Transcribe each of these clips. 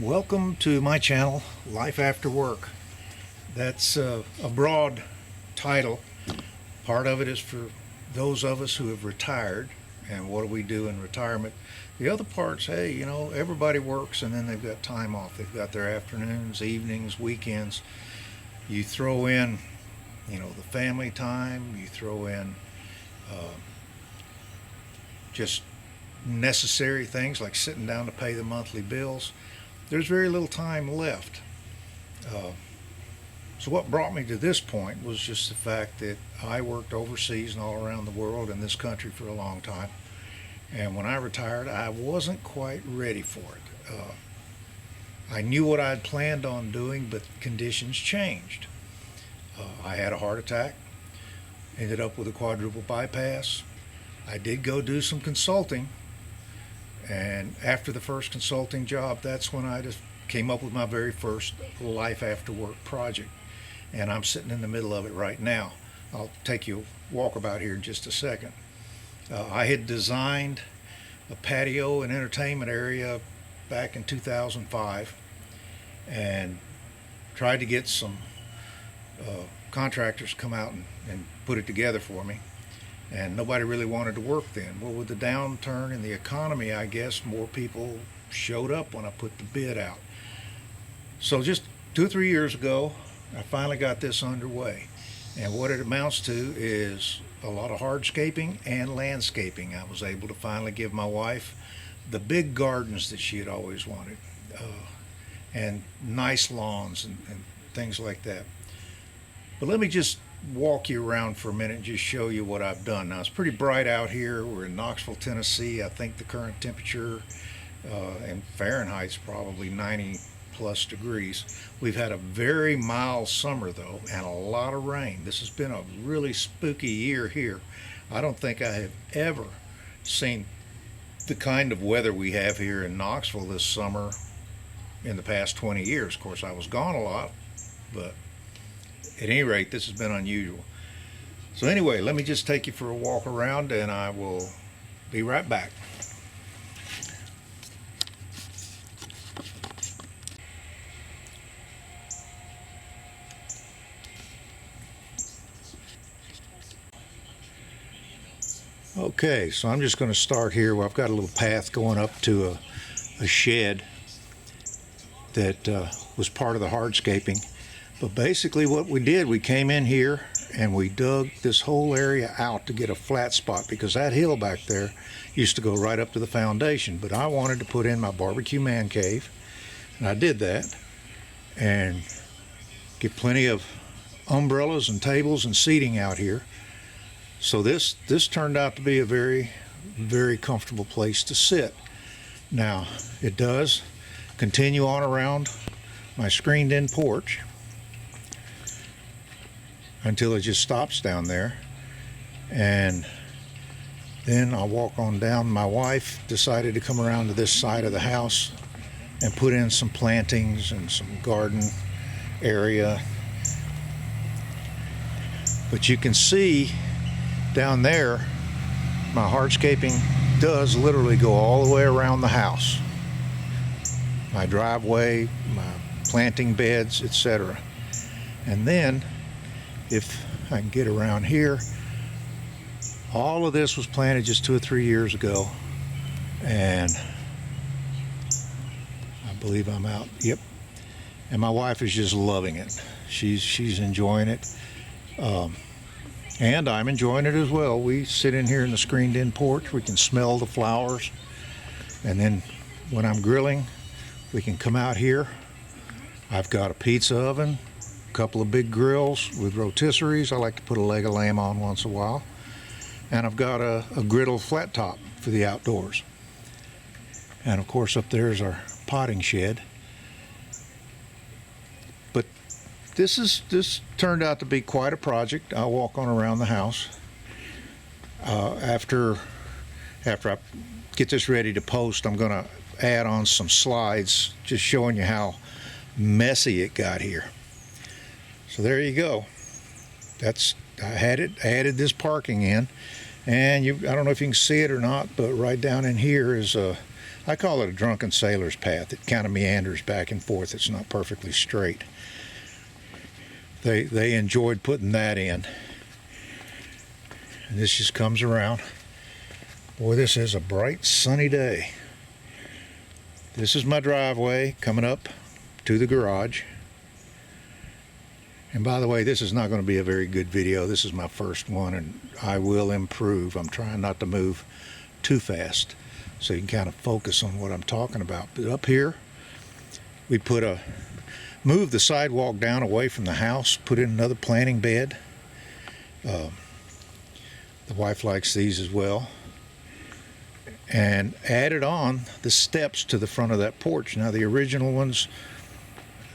Welcome to my channel, Life After Work. That's a broad title. Part of it is for those of us who have retired and what do we do in retirement. The other part's, hey, you know, everybody works and then they've got time off. They've got their afternoons, evenings, weekends. You throw in, you know, the family time, you throw in just necessary things like sitting down to pay the monthly bills. There's very little time left. So what brought me to this point was just the fact that I worked overseas and all around the world in this country for a long time. And when I retired, I wasn't quite ready for it. I knew what I had planned on doing, but conditions changed. I had a heart attack, ended up with a quadruple bypass. I did go do some consulting. And after the first consulting job, that's when I just came up with my very first Life After Work project. And I'm sitting in the middle of it right now. I'll take you a walkabout here in just a second. I had designed a patio and entertainment area back in 2005 and tried to get some contractors to come out and put it together for me. And nobody really wanted to work then. Well, with the downturn in the economy, I guess more people showed up when I put the bid out. So just 2 or 3 years ago, I finally got this underway. And what it amounts to is a lot of hardscaping and landscaping. I was able to finally give my wife the big gardens that she had always wanted, and nice lawns and things like that. But let me just walk you around for a minute and just show you what I've done. Now, it's pretty bright out here. We're in Knoxville, Tennessee. I think the current temperature in Fahrenheit's probably 90 plus degrees. We've had a very mild summer though, and a lot of rain. This has been a really spooky year here. I don't think I have ever seen the kind of weather we have here in Knoxville this summer in the past 20 years. Of course, I was gone a lot, but at any rate, this has been unusual. So anyway, let me just take you for a walk around and I will be right back. Okay, so I'm just going to start here where I've got a little path going up to a shed that was part of the hardscaping. But basically what we did, we came in here and we dug this whole area out to get a flat spot, because that hill back there used to go right up to the foundation. But I wanted to put in my barbecue man cave, and I did that, and get plenty of umbrellas and tables and seating out here. So this turned out to be a very, very comfortable place to sit. Now, it does continue on around my screened-in porch until it just stops down there, and then I'll walk on down. My wife decided to come around to this side of the house and put in some plantings and some garden area. But you can see down there, my hardscaping does literally go all the way around the house. My driveway, my planting beds, etc. And then, if I can get around here, all of this was planted just 2 or 3 years ago, and I believe I'm out. Yep. And my wife is just loving it. She's enjoying it, and I'm enjoying it as well. We sit in here in the screened-in porch. We can smell the flowers, and then when I'm grilling, we can come out here. I've got a pizza oven, couple of big grills with rotisseries. I like to put a leg of lamb on once in a while. And I've got a griddle flat top for the outdoors. And of course up there is our potting shed. But this turned out to be quite a project. I'll walk on around the house. After I get this ready to post, I'm gonna add on some slides just showing you how messy it got here. So there you go. I added this parking in, and I don't know if you can see it or not, but right down in here is a I call it a drunken sailor's path. It kind of meanders back and forth. It's not perfectly straight. They enjoyed putting that in. And this just comes around. Boy, this is a bright sunny day. This is my driveway coming up to the garage. And by the way, this is not going to be a very good video. This is my first one, and I will improve. I'm trying not to move too fast so you can kind of focus on what I'm talking about. But up here, we moved the sidewalk down away from the house, put in another planting bed. The wife likes these as well. And added on the steps to the front of that porch. Now the original ones,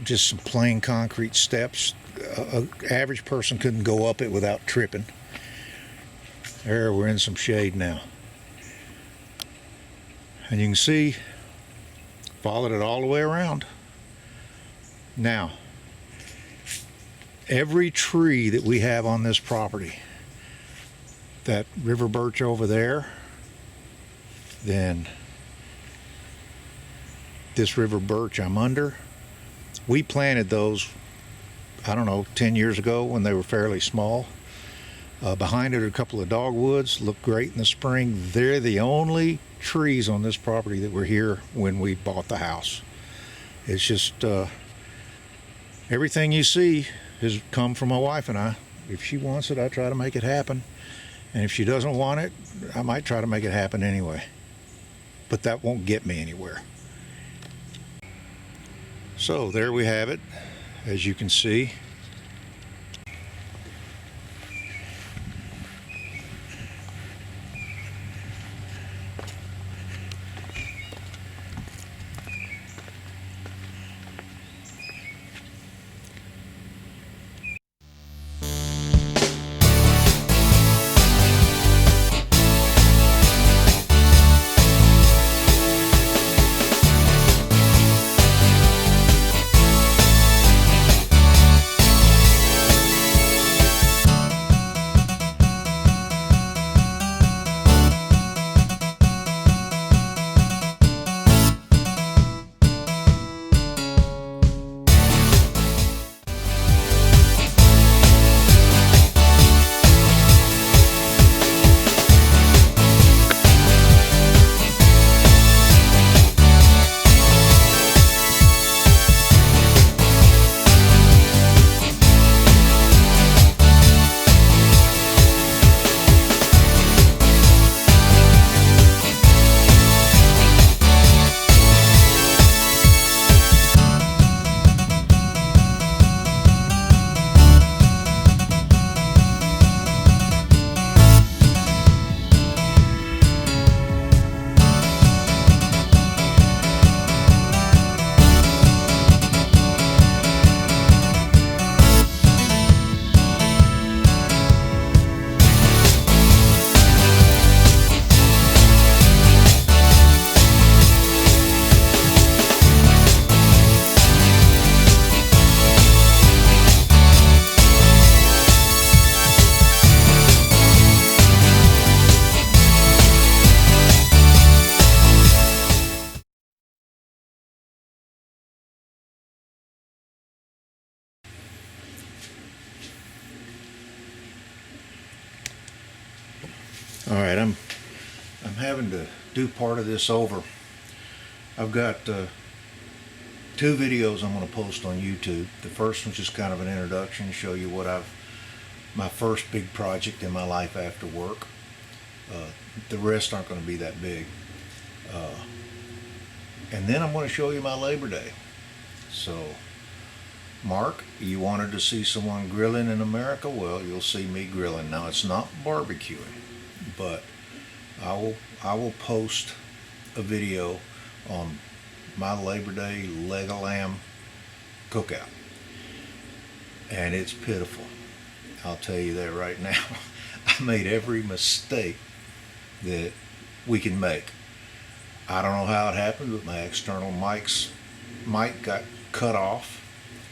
just some plain concrete steps. An average person couldn't go up it without tripping. There, we're in some shade now. And you can see, followed it all the way around. Now, every tree that we have on this property, that river birch over there, then this river birch I'm under, we planted those, I don't know, 10 years ago when they were fairly small. Behind it are a couple of dogwoods, look great in the spring. They're the only trees on this property that were here when we bought the house. It's just everything you see has come from my wife and I. If she wants it, I try to make it happen. And if she doesn't want it, I might try to make it happen anyway. But that won't get me anywhere. So there we have it, as you can see. All right, I'm having to do part of this over. I've got 2 videos I'm going to post on YouTube. The first one's just kind of an introduction, show you what my first big project in my life after work. The rest aren't going to be that big. And then I'm going to show you my Labor Day. So, Mark, you wanted to see someone grilling in America? Well, you'll see me grilling. Now, it's not barbecuing, but I will post a video on my Labor Day leg of lamb cookout. And it's pitiful. I'll tell you that right now. I made every mistake that we can make. I don't know how it happened, but my external mic got cut off.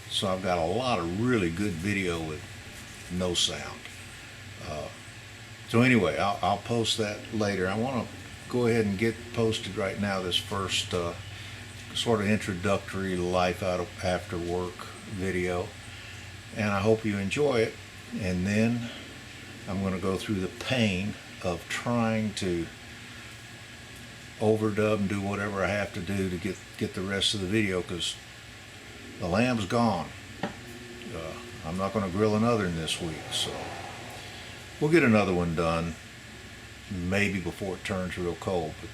So I've got a lot of really good video with no sound. So anyway, I'll post that later. I want to go ahead and get posted right now this first sort of introductory life out of after work video, and I hope you enjoy it. And then I'm going to go through the pain of trying to overdub and do whatever I have to do to get the rest of the video, because the lamb's gone. I'm not going to grill another in this week, so we'll get another one done maybe before it turns real cold. But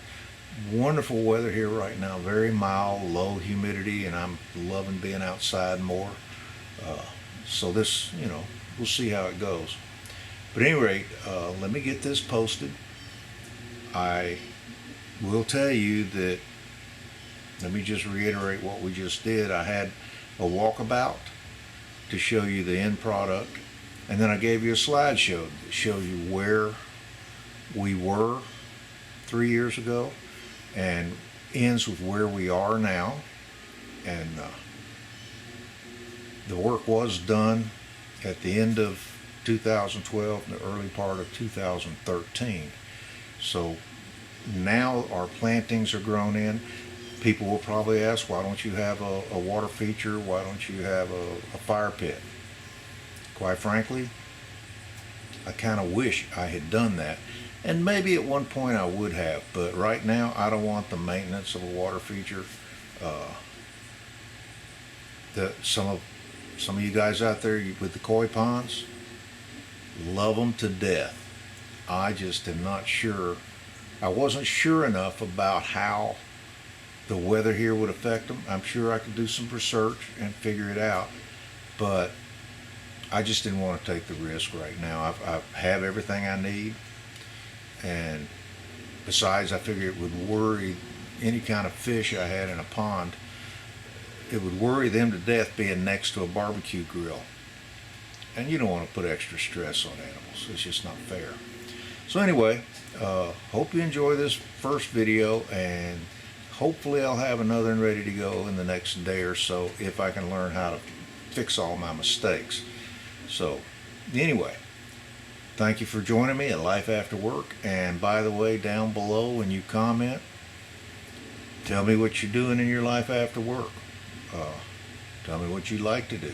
wonderful weather here right now, very mild, low humidity, and I'm loving being outside more. So this, we'll see how it goes. But at any rate, let me get this posted. I will tell you that, let me just reiterate what we just did. I had a walkabout to show you the end product, and then I gave you a slideshow that shows you where we were 3 years ago and ends with where we are now. And the work was done at the end of 2012 and the early part of 2013. So now our plantings are grown in. People will probably ask, why don't you have a water feature? Why don't you have a fire pit? Quite frankly, I kind of wish I had done that. And maybe at one point I would have, but right now I don't want the maintenance of a water feature. Some of you guys out there with the koi ponds, love them to death. I just am not sure. I wasn't sure enough about how the weather here would affect them. I'm sure I could do some research and figure it out, but I just didn't want to take the risk right now. I have everything I need, and besides, I figure it would worry any kind of fish I had in a pond. It would worry them to death being next to a barbecue grill, and you don't want to put extra stress on animals. It's just not fair. So anyway, hope you enjoy this first video, and hopefully I'll have another one ready to go in the next day or so if I can learn how to fix all my mistakes. So anyway, thank you for joining me at Life After Work. And by the way, down below when you comment, tell me what you're doing in your life after work. Tell me what you like to do.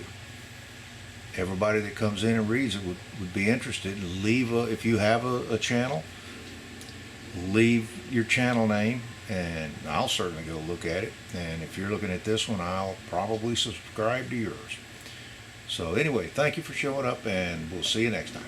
Everybody that comes in and reads it would be interested. Leave if you have a channel, leave your channel name, and I'll certainly go look at it. And if you're looking at this one, I'll probably subscribe to yours. So anyway, thank you for showing up, and we'll see you next time.